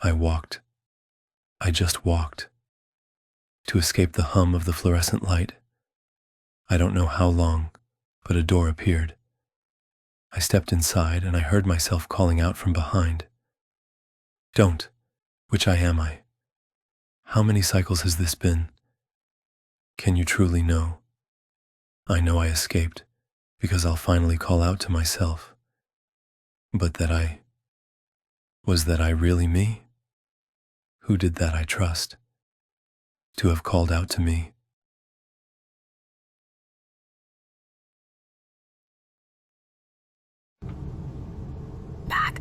I walked. I just walked. To escape the hum of the fluorescent light. I don't know how long, but a door appeared. I stepped inside and I heard myself calling out from behind. Don't. Which I am I? How many cycles has this been? Can you truly know? I know I escaped, because I'll finally call out to myself. But was that I really me? Who did that I trust? To have called out to me. Back.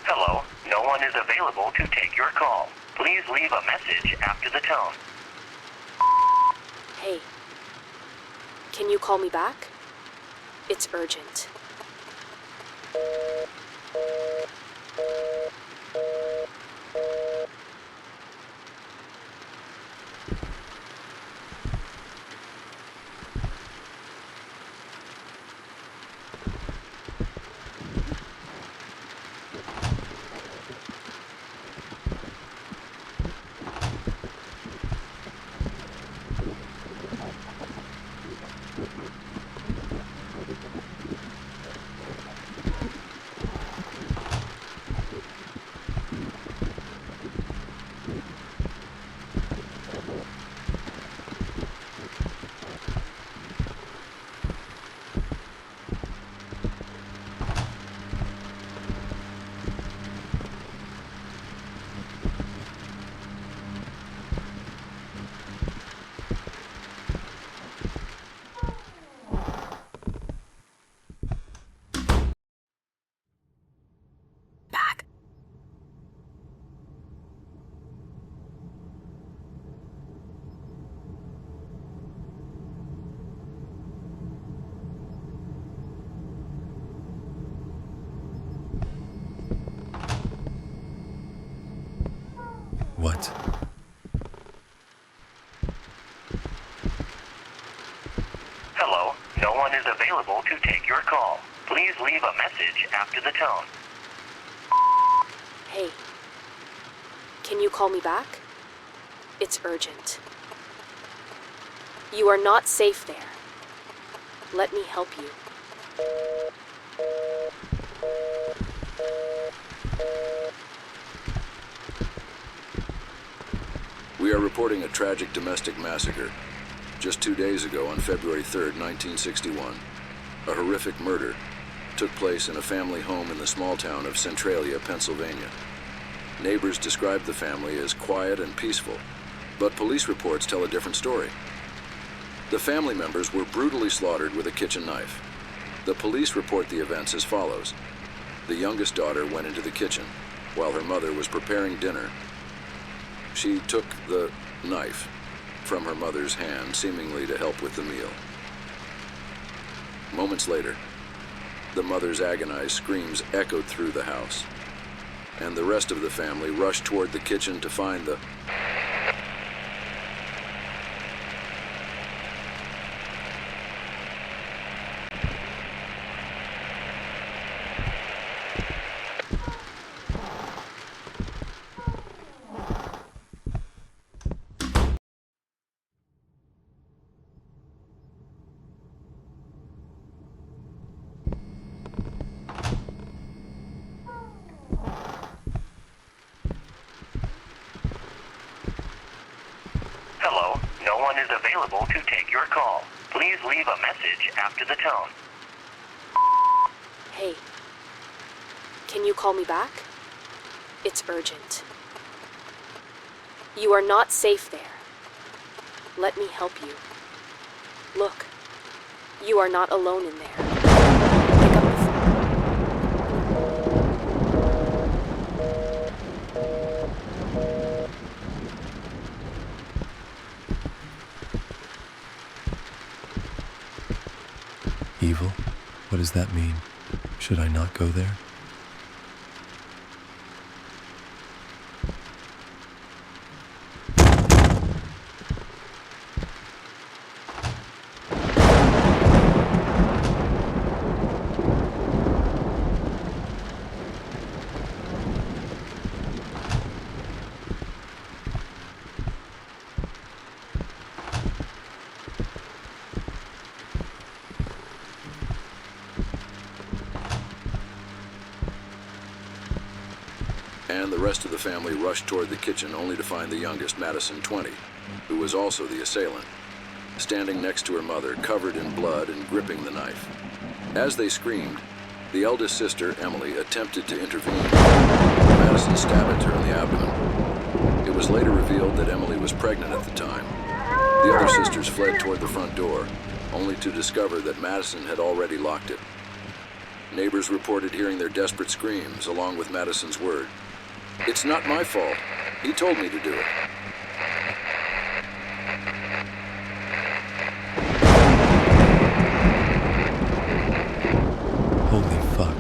Hello, no one is available to take your call. Please leave a message after the tone. Hey. Can you call me back? It's urgent. Back. What? Hello, no one is available to take your call. Please leave a message after the tone. Hey. Can you call me back? It's urgent. You are not safe there. Let me help you. We are reporting a tragic domestic massacre. Just 2 days ago, on February 3rd, 1961, a horrific murder took place in a family home in the small town of Centralia, Pennsylvania. Neighbors described the family as quiet and peaceful, but police reports tell a different story. The family members were brutally slaughtered with a kitchen knife. The police report the events as follows. The youngest daughter went into the kitchen while her mother was preparing dinner. She took the knife from her mother's hand, seemingly to help with the meal. Moments later, the mother's agonized screams echoed through the house, and the rest of the family rushed toward the kitchen to find the Hello, no one is available to take your call. Please leave a message after the tone. Hey. Can you call me back? It's urgent. You are not safe there. Let me help you. Look. You are not alone in there. Pick up the phone. evil? What does that mean? Should I not go there? And the rest of the family rushed toward the kitchen only to find the youngest, Madison, 20, who was also the assailant, standing next to her mother, covered in blood and gripping the knife. As they screamed, the eldest sister, Emily, attempted to intervene. Madison stabbed her in the abdomen. It was later revealed that Emily was pregnant at the time. The other sisters fled toward the front door, only to discover that Madison had already locked it. Neighbors reported hearing their desperate screams, along with Madison's word. "It's not my fault. He told me to do it." Holy fuck.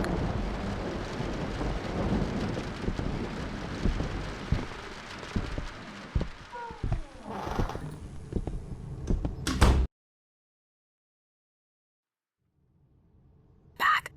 Back.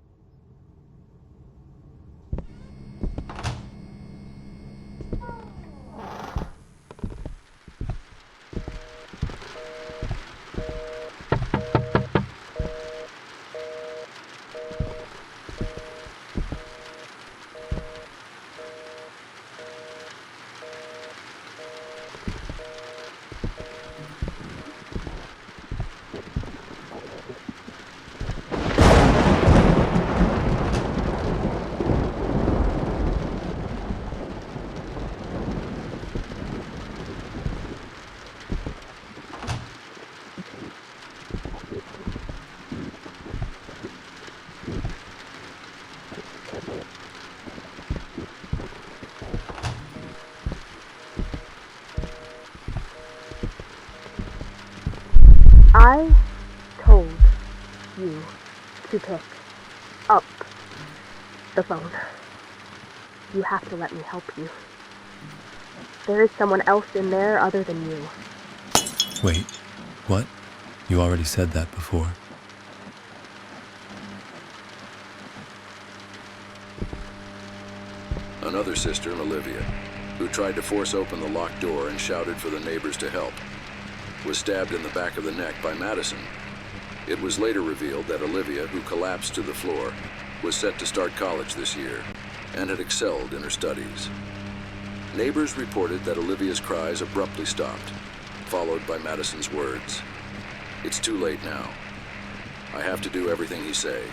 I told you to pick up the phone. You have to let me help you. There is someone else in there other than you. Wait, what? You already said that before. Another sister, Olivia, who tried to force open the locked door and shouted for the neighbors to help, was stabbed in the back of the neck by Madison. It was later revealed that Olivia, who collapsed to the floor, was set to start college this year and had excelled in her studies. Neighbors reported that Olivia's cries abruptly stopped, followed by Madison's words. "It's too late now. I have to do everything he say."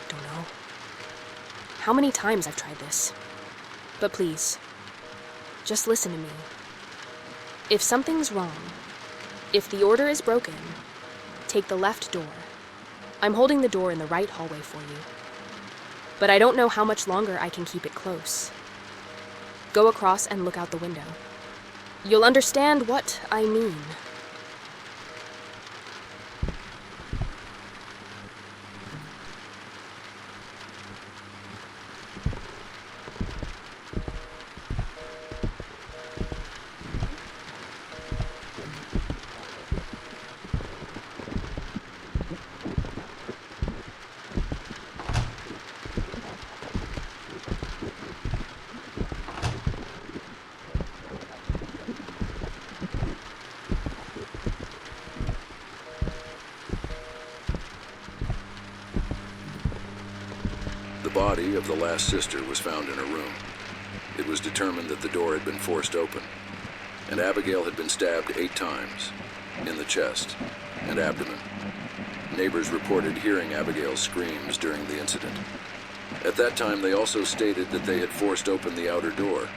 Don't know. How many times I've tried this. But please, just listen to me. If something's wrong, if the order is broken, take the left door. I'm holding the door in the right hallway for you. But I don't know how much longer I can keep it close. Go across and look out the window. You'll understand what I mean. The body of the last sister was found in her room. It was determined that the door had been forced open. and Abigail had been stabbed 8 times, in the chest and abdomen. Neighbors reported hearing Abigail's screams during the incident. At that time, they also stated that they had forced open the outer door.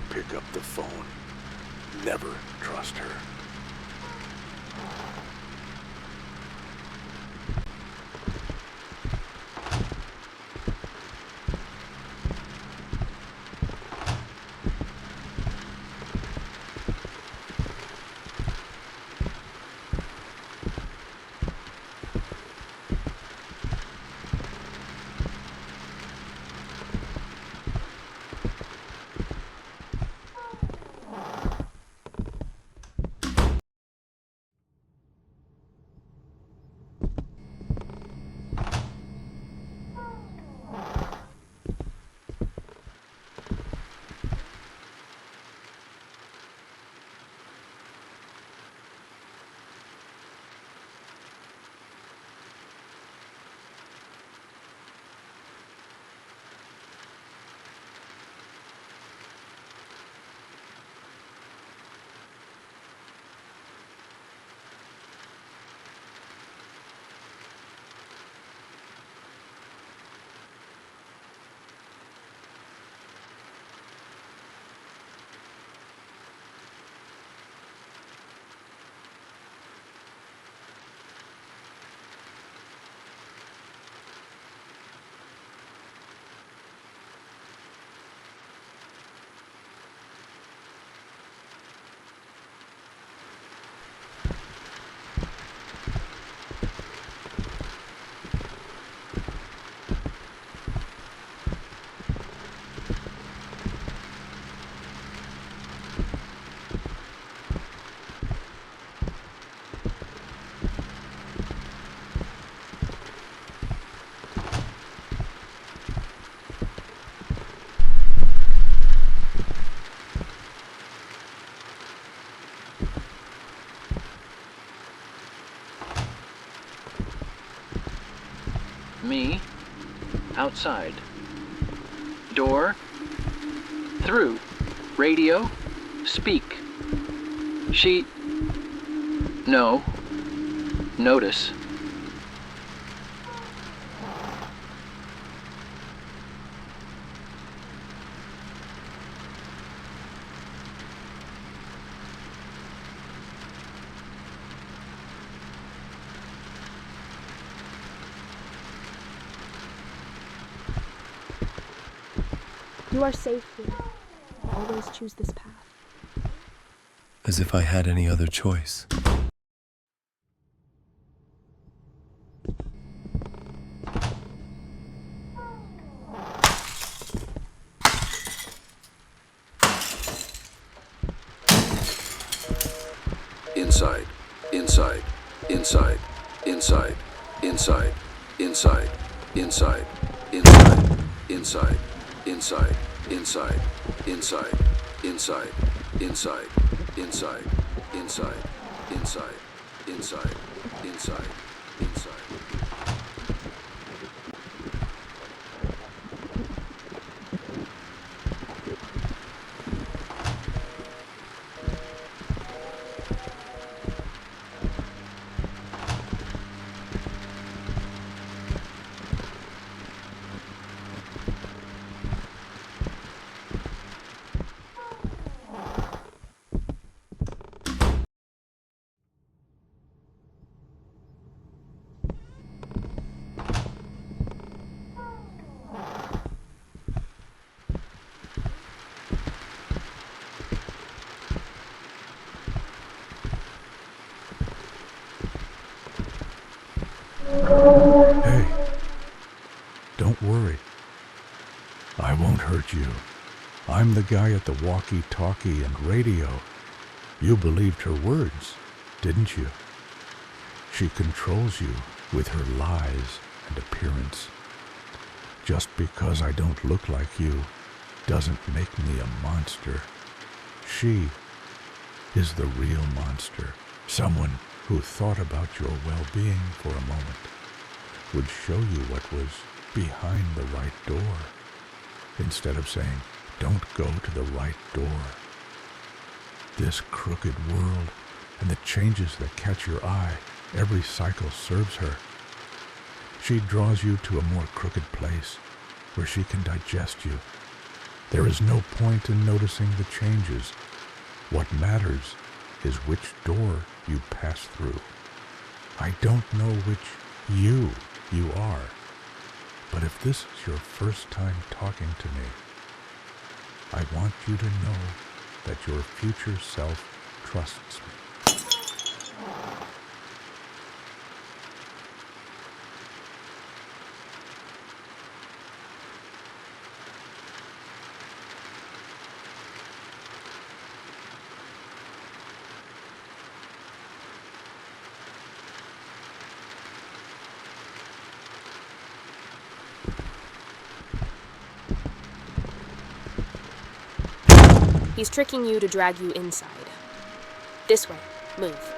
Pick up the phone. Never trust her. Me, outside. Door, through. Radio, speak. She, no. Notice. You are safe here. Always choose this path. As if I had any other choice. Inside, inside, inside, inside, inside, inside, inside, inside, inside, inside, inside, inside, inside, inside, inside, inside, inside, inside, inside, inside. hurt you. I'm the guy at the walkie-talkie and radio. You believed her words, didn't you? She controls you with her lies and appearance. Just because I don't look like you doesn't make me a monster. She is the real monster. Someone who thought about your well-being for a moment would show you what was behind the right door, instead of saying, don't go to the right door. This crooked world and the changes that catch your eye, every cycle serves her. She draws you to a more crooked place where she can digest you. There is no point in noticing the changes. What matters is which door you pass through. I don't know which you are, but if this is your first time talking to me, I want you to know that your future self trusts me. He's tricking you to drag you inside. This way. Move.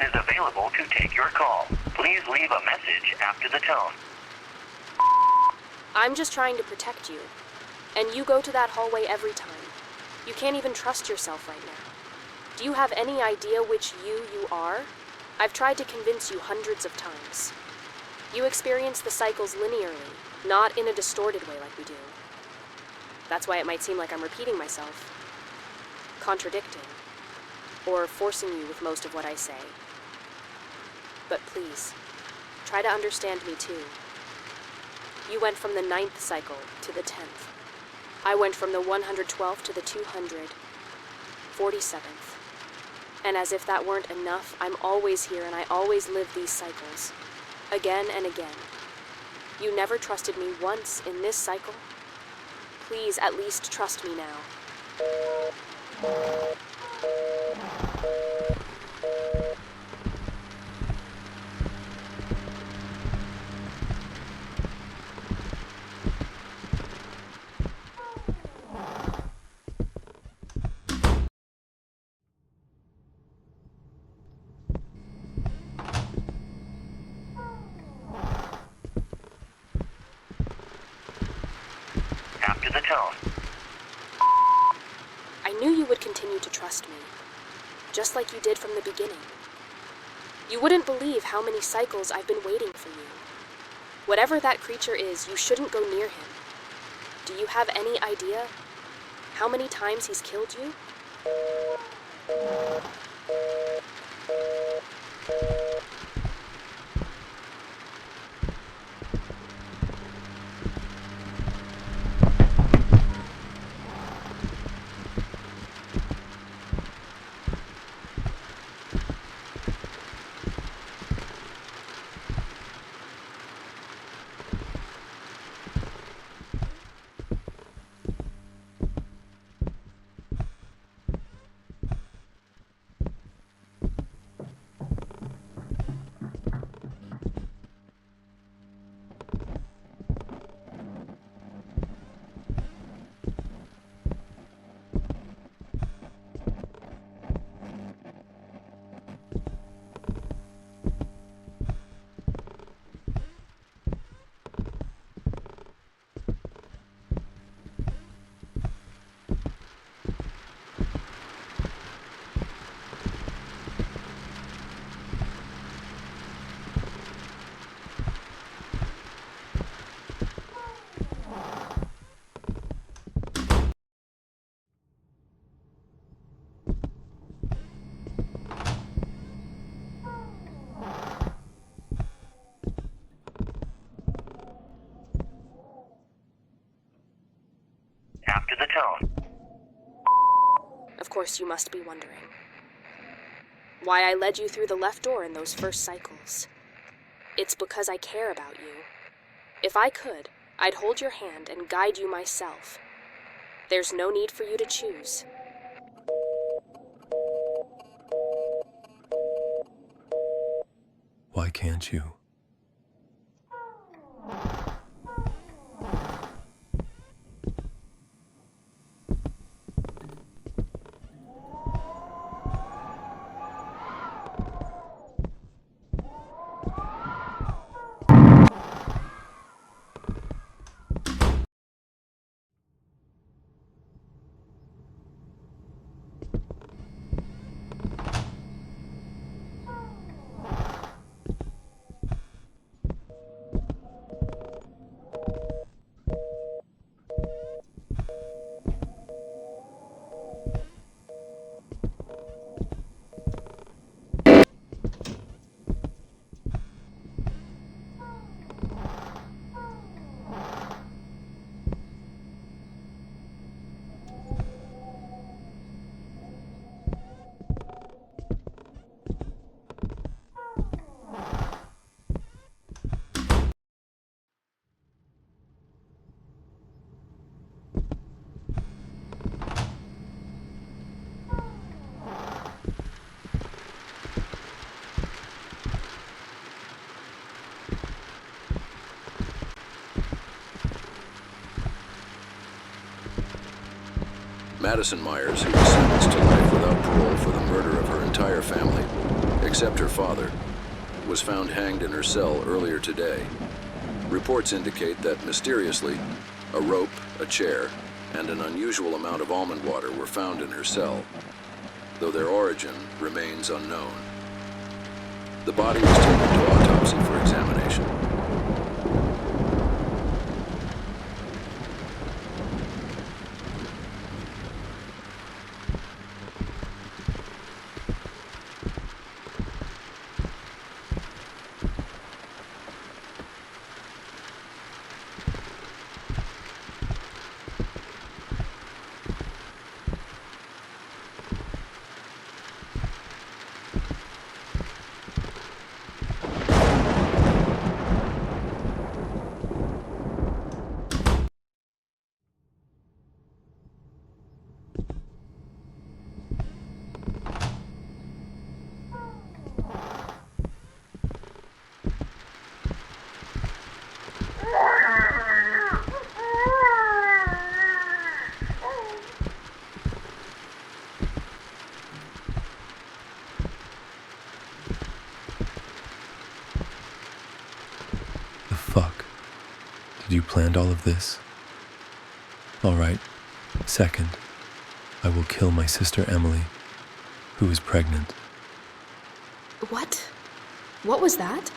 is available to take your call. Please leave a message after the tone. I'm just trying to protect you. And you go to that hallway every time. You can't even trust yourself right now. Do you have any idea which you are? I've tried to convince you hundreds of times. You experience the cycles linearly, not in a distorted way like we do. That's why it might seem like I'm repeating myself, contradicting, or forcing you with most of what I say. But please, try to understand me too. You went from the 9th cycle to the 10th. I went from the 112th to the 247th. And as if that weren't enough, I'm always here and I always live these cycles. Again and again. You never trusted me once in this cycle. Please at least trust me now. After the tone. I knew you would continue to trust me, just like you did from the beginning. You wouldn't believe how many cycles I've been waiting for you. Whatever that creature is, you shouldn't go near him. Do you have any idea how many times he's killed you? After the tone. Of course, you must be wondering why I led you through the left door in those first cycles. It's because I care about you. If I could, I'd hold your hand and guide you myself. There's no need for you to choose. Why can't you? Madison Myers, who was sentenced to life without parole for the murder of her entire family, except her father, was found hanged in her cell earlier today. Reports indicate that, mysteriously, a rope, a chair, and an unusual amount of almond water were found in her cell, though their origin remains unknown. The body was taken to autopsy for examination. The fuck? Did you plan all of this? All right. Second, I will kill my sister Emily, who is pregnant. What? What was that?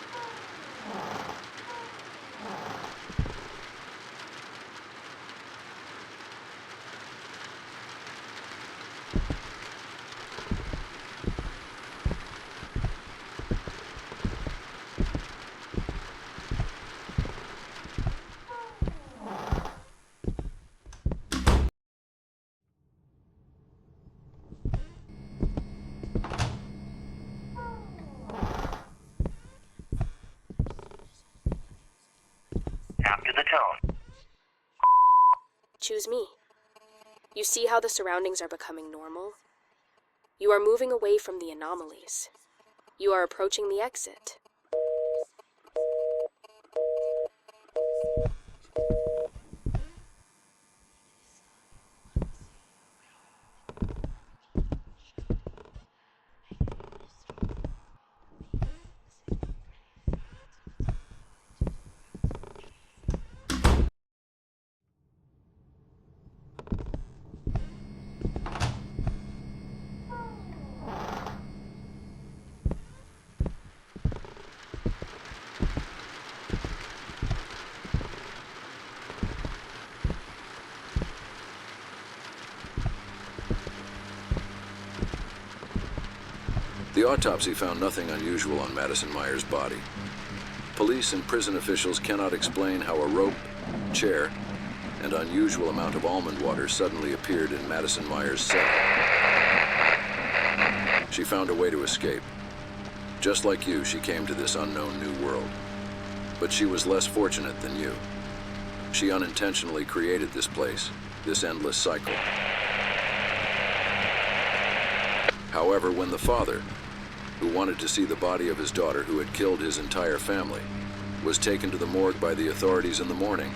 After the tone. Choose me. You see how the surroundings are becoming normal? You are moving away from the anomalies. You are approaching the exit. The autopsy found nothing unusual on Madison Myers' body. Police and prison officials cannot explain how a rope, chair, and unusual amount of almond water suddenly appeared in Madison Myers' cell. She found a way to escape. Just like you, she came to this unknown new world. But she was less fortunate than you. She unintentionally created this place, this endless cycle. However, when the father, who wanted to see the body of his daughter who had killed his entire family, was taken to the morgue by the authorities in the morning,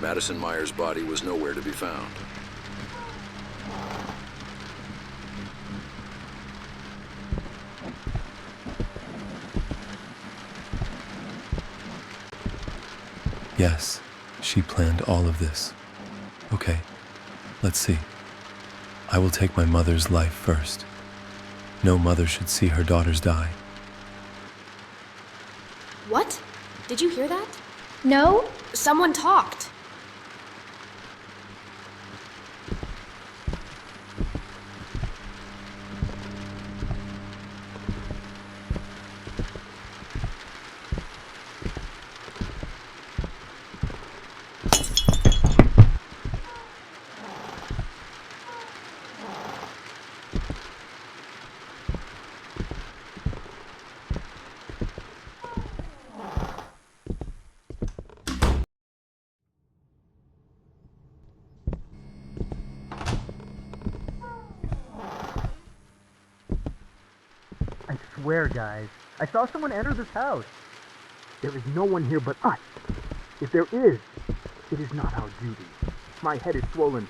Madison Myers' body was nowhere to be found. Yes, she planned all of this. Okay, let's see. I will take my mother's life first. No mother should see her daughters die. What? Did you hear that? No? Someone talked. I swear, guys, I saw someone enter this house. There is no one here but us. If there is, it is not our duty. My head is swollen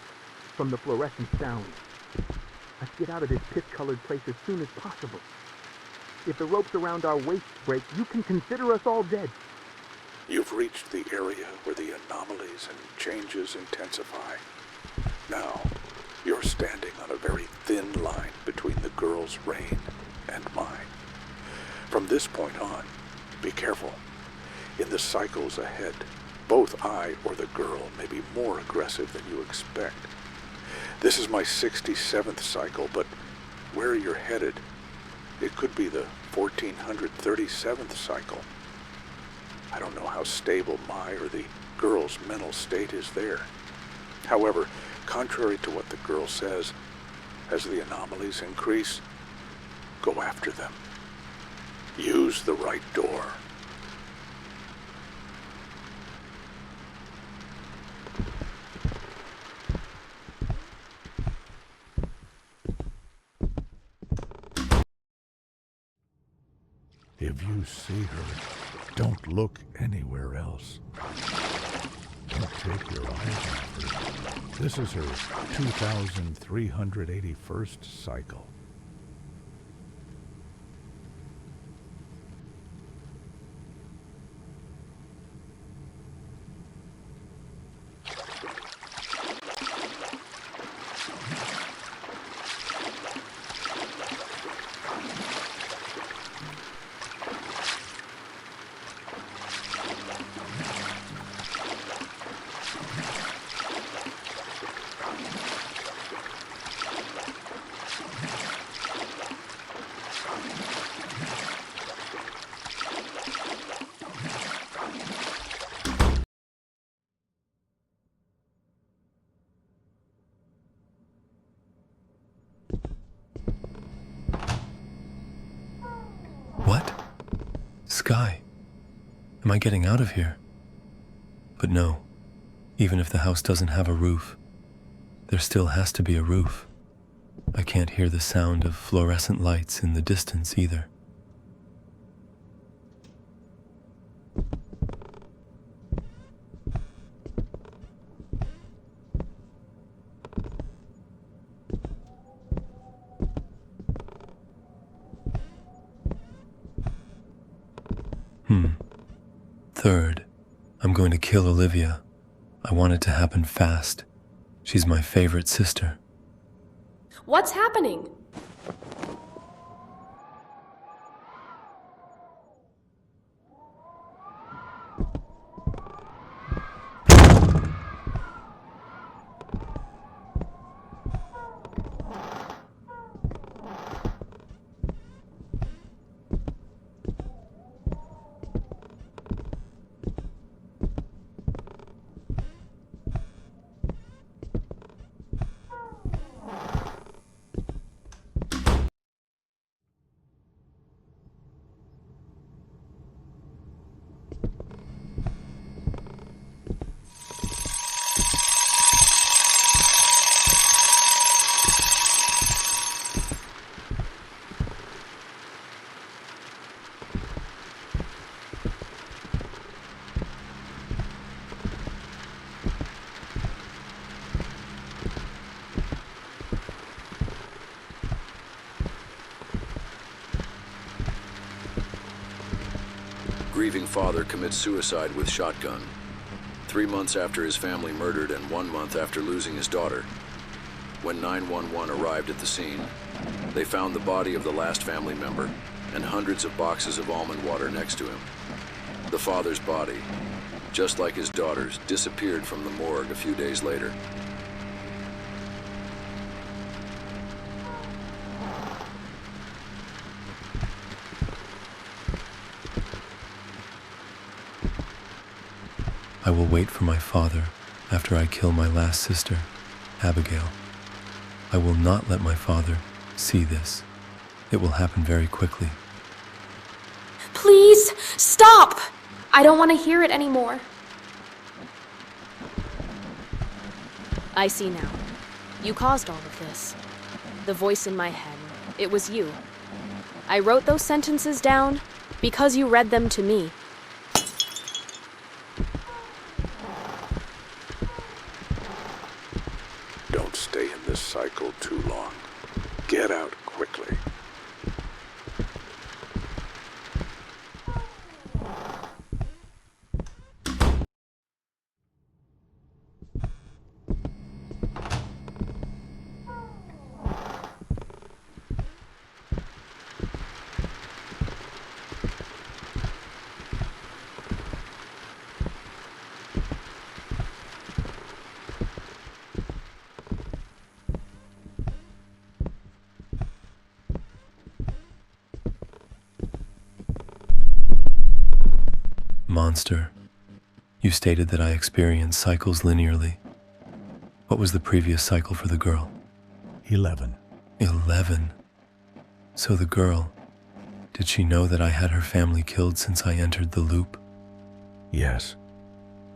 from the fluorescent sound. Let's get out of this piss-colored place as soon as possible. If the ropes around our waists break, you can consider us all dead. You've reached the area where the anomalies and changes intensify. Now, you're standing on a very thin line between the girl's reign and mine. From this point on, be careful. In the cycles ahead, both I or the girl may be more aggressive than you expect. This is my 67th cycle, but where you're headed, it could be the 1437th cycle. I don't know how stable my or the girl's mental state is there. However, contrary to what the girl says, as the anomalies increase, go after them. Use the right door. If you see her, don't look anywhere else. Don't take your eyes off her. This is her 2381st cycle. What? Sky? Am I getting out of here? But no, even if the house doesn't have a roof, there still has to be a roof. I can't hear the sound of fluorescent lights in the distance either. Third, I'm going to kill Olivia. I want it to happen fast. She's my favorite sister. What's happening? Grieving father commits suicide with shotgun. 3 months after his family murdered and 1 month after losing his daughter. When 911 arrived at the scene, they found the body of the last family member and hundreds of boxes of almond water next to him. The father's body, just like his daughter's, disappeared from the morgue a few days later. I will wait for my father after I kill my last sister, Abigail. I will not let my father see this. It will happen very quickly. Please, stop! I don't want to hear it anymore. I see now. You caused all of this. The voice in my head, it was you. I wrote those sentences down because you read them to me. Don't stay in this cycle too long. Get out quickly. Monster, you stated that I experience cycles linearly. What was the previous cycle for the girl? 11. 11. So the girl, did she know that I had her family killed since I entered the loop? Yes.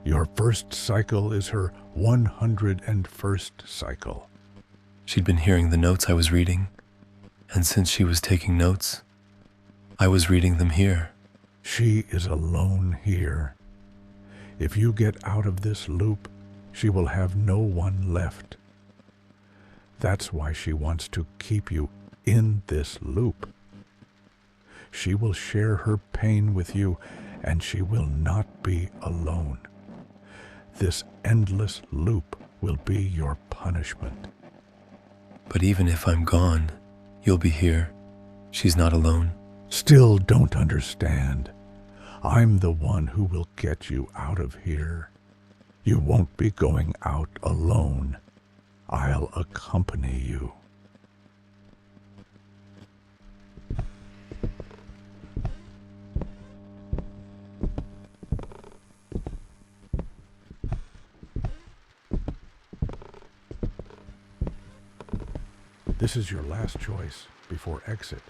Your first cycle is her 101st cycle. She'd been hearing the notes I was reading, and since she was taking notes, I was reading them here. She is alone here. If you get out of this loop, she will have no one left. That's why she wants to keep you in this loop. She will share her pain with you, and she will not be alone. This endless loop will be your punishment. But even if I'm gone, you'll be here. She's not alone. Still don't understand. I'm the one who will get you out of here. You won't be going out alone. I'll accompany you. This is your last choice before exit.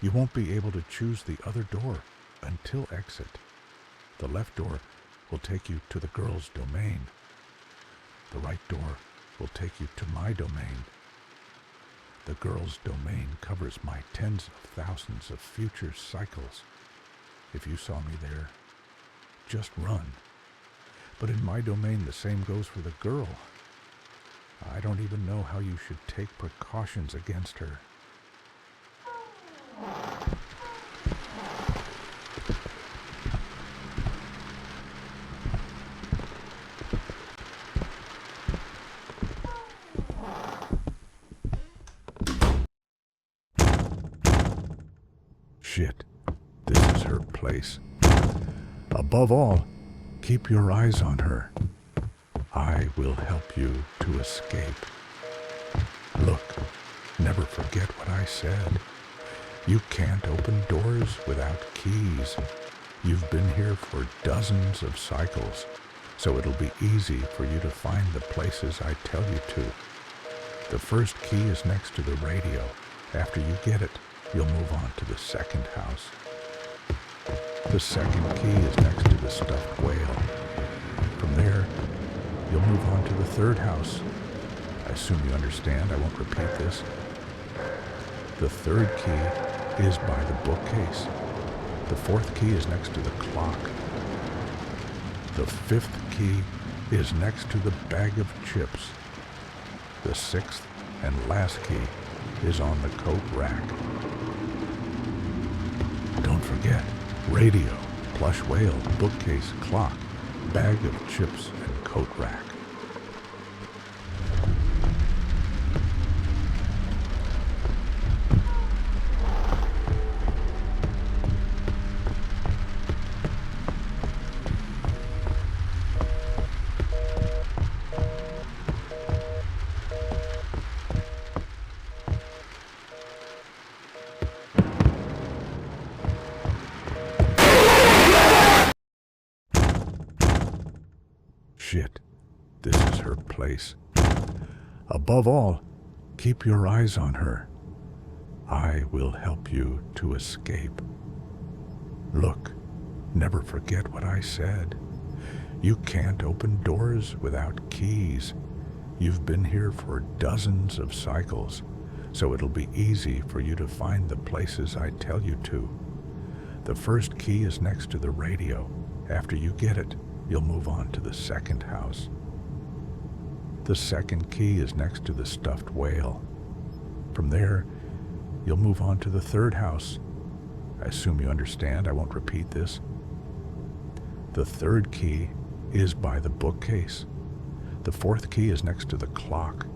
You won't be able to choose the other door until exit. The left door will take you to the girl's domain. The right door will take you to my domain. The girl's domain covers my tens of thousands of future cycles. If you saw me there, just run. But in my domain, the same goes for the girl. I don't even know how you should take precautions against her. Shit, this is her place. Above all, keep your eyes on her. I will help you to escape. Look, never forget what I said. You can't open doors without keys. You've been here for dozens of cycles, so it'll be easy for you to find the places I tell you to. The first key is next to the radio. After you get it, you'll move on to the second house. The second key is next to the stuffed whale. From there, you'll move on to the third house. I assume you understand. I won't repeat this. The third key is by the bookcase. The fourth key is next to the clock. The fifth key is next to the bag of chips. The sixth and last key is on the coat rack. Don't forget, radio, plush whale, bookcase, clock, bag of chips, and coat rack. Shit, this is her place. Above all, keep your eyes on her. I will help you to escape. Look, never forget what I said. You can't open doors without keys. You've been here for dozens of cycles, so it'll be easy for you to find the places I tell you to. The first key is next to the radio. After you get it, you'll move on to the second house. The second key is next to the stuffed whale. From there, you'll move on to the third house. I assume you understand. I won't repeat this. The third key is by the bookcase. The fourth key is next to the clock.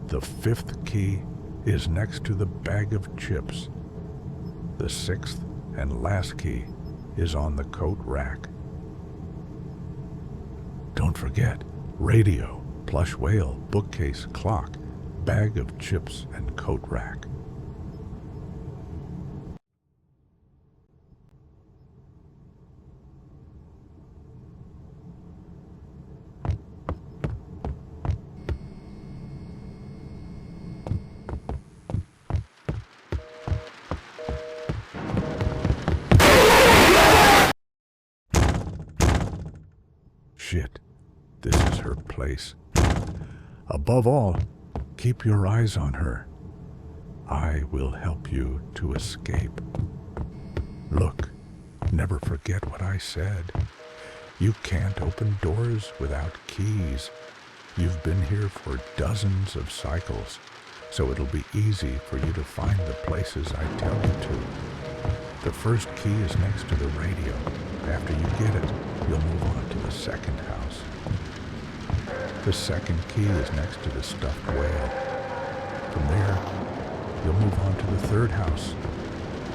The fifth key is next to the bag of chips. The sixth and last key is on the coat rack. Don't forget, radio, plush whale, bookcase, clock, bag of chips, and coat rack. Shit, this is her place. Above all, keep your eyes on her. I will help you to escape. Look, never forget what I said. You can't open doors without keys. You've been here for dozens of cycles, so it'll be easy for you to find the places I tell you to. The first key is next to the radio. After you get it, you'll move on to the second house. The second key is next to the stuffed whale. From there, you'll move on to the third house.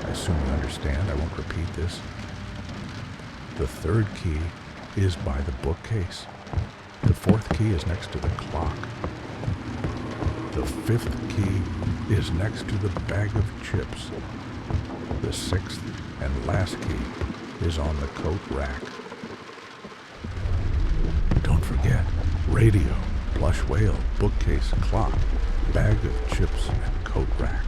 I assume you understand. I won't repeat this. The third key is by the bookcase. The fourth key is next to the clock. The fifth key is next to the bag of chips. The sixth and last key is on the coat rack. Don't forget, radio, plush whale, bookcase, clock, bag of chips, and coat rack.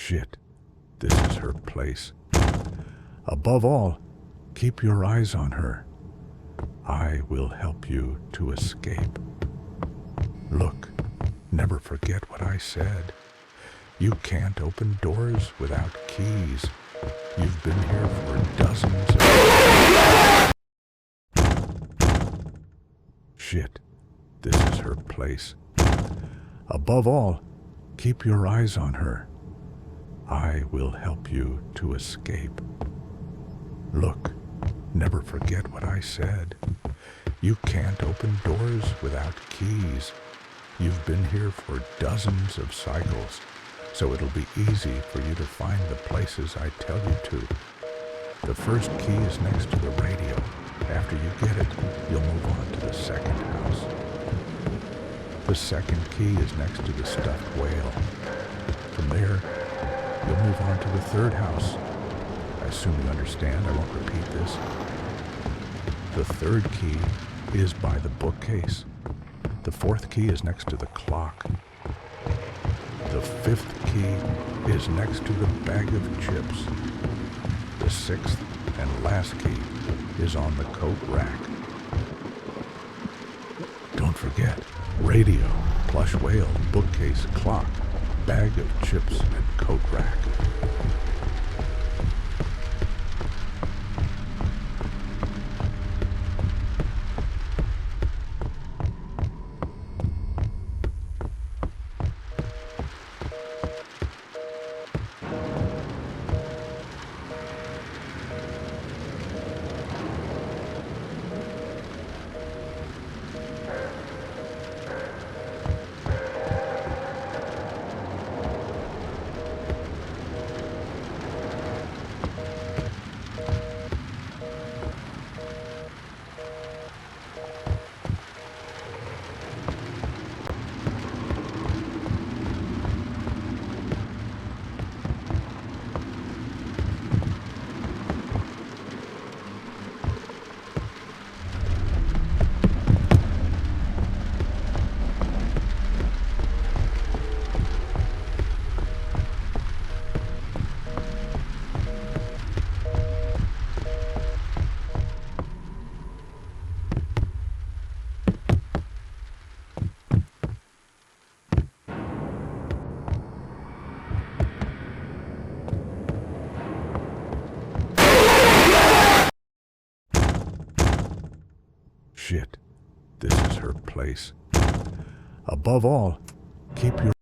Shit, this is her place. Above all, keep your eyes on her. I will help you to escape. Look, never forget what I said. You can't open doors without keys. You've been here for dozens of... Shit, this is her place. Above all, keep your eyes on her. I will help you to escape. Look, never forget what I said. You can't open doors without keys. You've been here for dozens of cycles, so it'll be easy for you to find the places I tell you to. The first key is next to the radio. After you get it, you'll move on to the second house. The second key is next to the stuffed whale. From there, you'll move on to the third house. I assume you understand. I won't repeat this. The third key is by the bookcase. The fourth key is next to the clock. The fifth key is next to the bag of chips. The sixth and last key is on the coat rack. Don't forget, radio, plush whale, bookcase, clock, bag of chips, and coat rack. Shit, this is her place. Above all, keep your